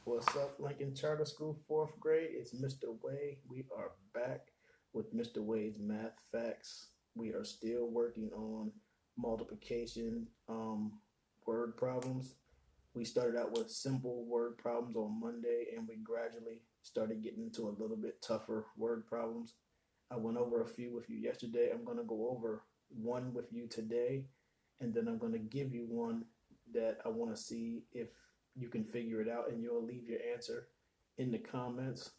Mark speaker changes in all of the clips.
Speaker 1: What's up, Lincoln Charter School, fourth grade? It's Mr. Wade. We are back with Mr. Wade's Math Facts. We are still working on multiplication word problems. We started out with simple word problems on Monday, and we gradually started getting into a little bit tougher word problems. I went over a few with you yesterday. I'm going to go over one with you today, and then I'm going to give you one that I want to see if you can figure it out, and you'll leave your answer in the comments.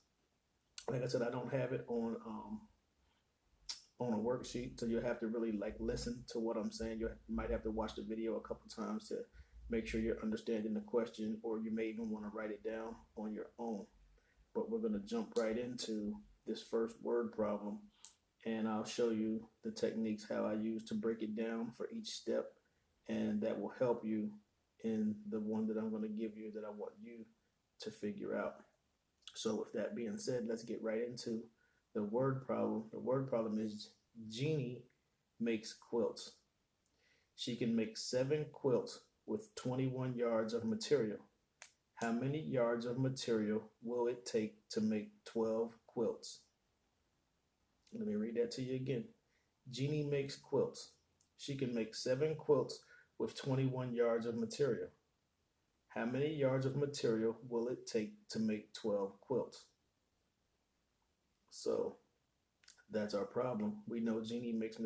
Speaker 1: Like I said, I don't have it on a worksheet, so you'll have to really like listen to what I'm saying. You might have to watch the video a couple times to make sure you're understanding the question, or you may even want to write it down on your own. But we're going to jump right into this first word problem, and I'll show you the techniques how I use to break it down for each step, and that will help you in the one that I'm going to give you that I want you to figure out. So with that being said, let's get right into the word problem. The word problem is Jeannie makes quilts. She can make 7 quilts with 21 yards of material. How many yards of material will it take to make 12 quilts? Let me read that to you again. Jeannie makes quilts. She can make 7 quilts with 21 yards of material. How many yards of material will it take to make 12 quilts? So that's our problem. We know Jeannie makes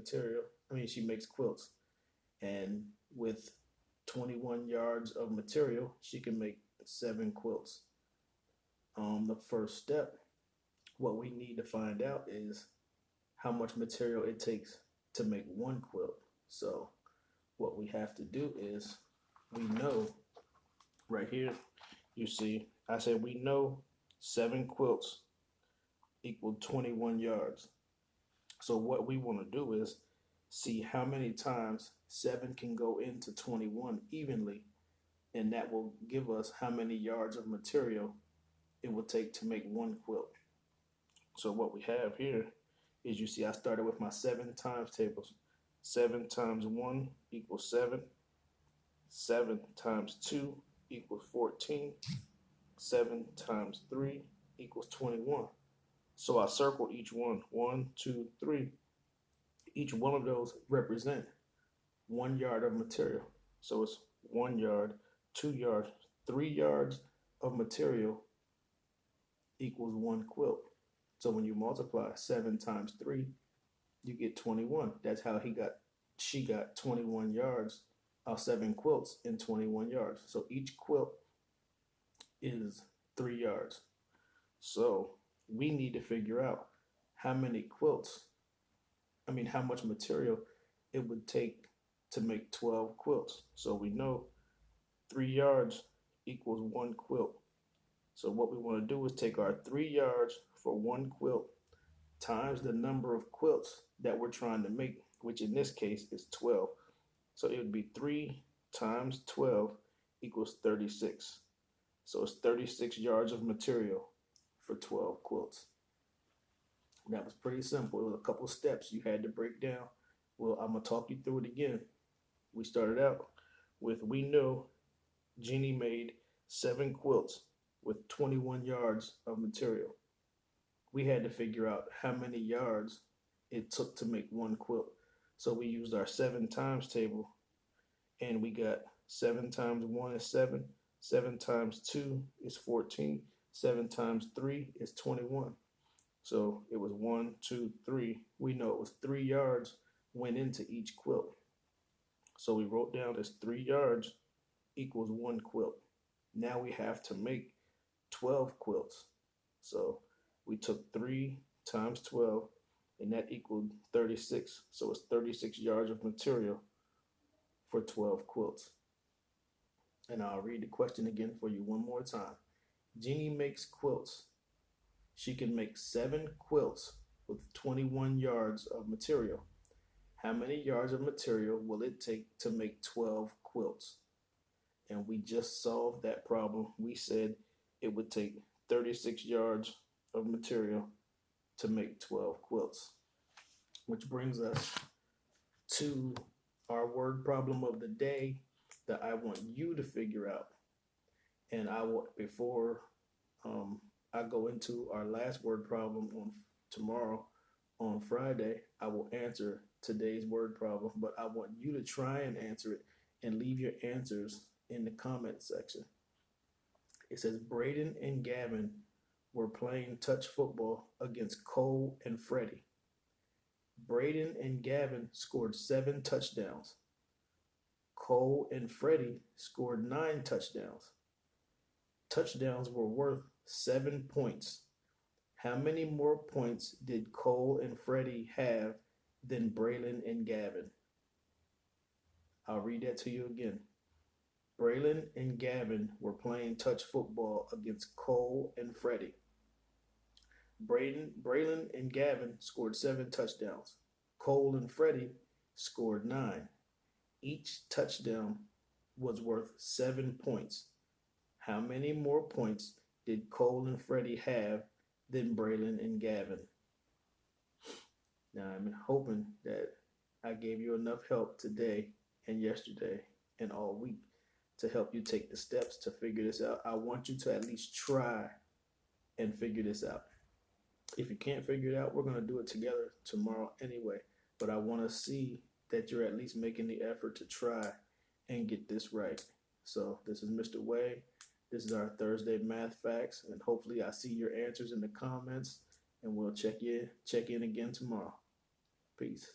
Speaker 1: she makes quilts. And with 21 yards of material, she can make 7 quilts. The first step, what we need to find out is how much material it takes to make 1 quilt. So what we have to do is, we know right here, you see, I said we know 7 quilts equal 21 yards. So what we want to do is see how many times 7 can go into 21 evenly, and that will give us how many yards of material it will take to make 1 quilt. So what we have here is, you see, I started with my 7 times tables. 7 times 1 equals 7. 7 times 2 equals 14. 7 times 3 equals 21. So I circled each one. 1, 2, 3. Each one of those represent 1 yard of material. So it's 1 yard, 2 yards, 3 yards of material equals 1 quilt. So when you multiply 7 times 3, you get 21. That's how she got 21 yards of 7 quilts in 21 yards. So each quilt is 3 yards. So we need to figure out how much material it would take to make 12 quilts. So we know 3 yards equals 1 quilt. So what we want to do is take our 3 yards for 1 quilt times the number of quilts that we're trying to make, which in this case is 12. So it would be 3 times 12 equals 36. So it's 36 yards of material for 12 quilts. That was pretty simple. It was a couple steps you had to break down. Well, I'm going to talk you through it again. We started out with, we know Jeannie made 7 quilts with 21 yards of material. We had to figure out how many yards it took to make 1 quilt. So we used our 7 times table, and we got 7 times 1 is 7, 7 times 2 is 14, 7 times 3 is 21. So it was 1, 2, 3. We know it was 3 yards went into each quilt. So we wrote down as 3 yards equals 1 quilt. Now we have to make 12 quilts. So we took 3 times 12, and that equaled 36. So it's 36 yards of material for 12 quilts. And I'll read the question again for you one more time. Jeannie makes quilts. She can make 7 quilts with 21 yards of material. How many yards of material will it take to make 12 quilts? And we just solved that problem. We said it would take 36 yards of material to make 12 quilts. Which brings us to our word problem of the day that I want you to figure out. And I will, before I go into our last word problem on tomorrow, on Friday, I will answer today's word problem, but I want you to try and answer it and leave your answers in the comment section. It says Braden and Gavin were playing touch football against Cole and Freddie. Braden and Gavin scored 7 touchdowns. Cole and Freddie scored 9 touchdowns. Touchdowns were worth 7 points. How many more points did Cole and Freddie have than Braylon and Gavin? I'll read that to you again. Braylon and Gavin were playing touch football against Cole and Freddie. Braylon and Gavin scored 7 touchdowns. Cole and Freddie scored 9. Each touchdown was worth 7 points. How many more points did Cole and Freddie have than Braylon and Gavin? Now, I'm hoping that I gave you enough help today and yesterday and all week to help you take the steps to figure this out. I want you to at least try and figure this out. If you can't figure it out, we're going to do it together tomorrow anyway. But I want to see that you're at least making the effort to try and get this right. So this is Mr. Way. This is our Thursday Math Facts, and hopefully I see your answers in the comments, and we'll check in again tomorrow. Peace.